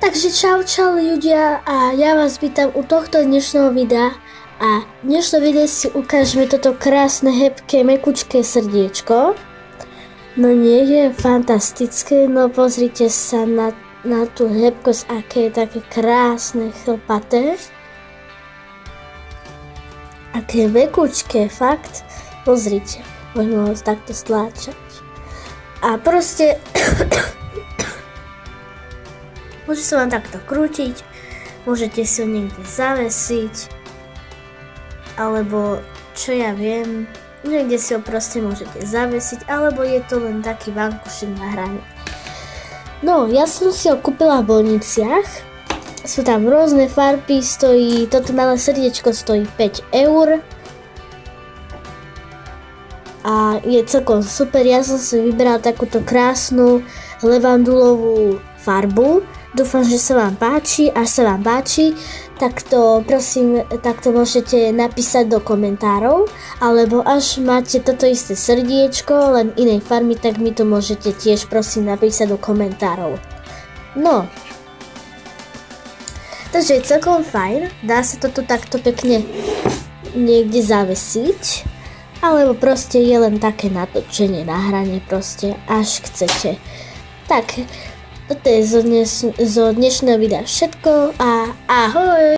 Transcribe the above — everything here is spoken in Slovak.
Takže čau ľudia a ja vás vítam u tohto dnešného videa a v dnešnom videu si ukážeme toto krásne, hebké, mekučké srdiečko. No nie je fantastické, no pozrite sa na tú hebkosť, aké je také krásne, chlpaté. Aké mekučké, fakt. Pozrite, môžeme ho takto stláčať. A proste môže sa vám takto krútiť, môžete si ho niekde zavesiť, alebo čo ja viem, niekde si ho proste môžete zavesiť, alebo je to len taký vankušik na hrane. No, ja som si ho kúpila v Bolniciach, sú tam rôzne farby, toto malé srdiečko stojí 5 €. A je celkom super, ja som si vybrala takúto krásnu levandulovú farbu. Dúfam, že sa vám páči, až sa vám páči, tak to prosím, takto môžete napísať do komentárov, alebo až máte toto isté srdiečko, len inej farby, tak mi to môžete tiež prosím napísať do komentárov. No, takže je celkom fajn, dá sa toto takto pekne niekde zavesiť, alebo proste je len také natočenie na hrane proste, až chcete. Tak, toto je zo dnešného videa všetko a ahoj!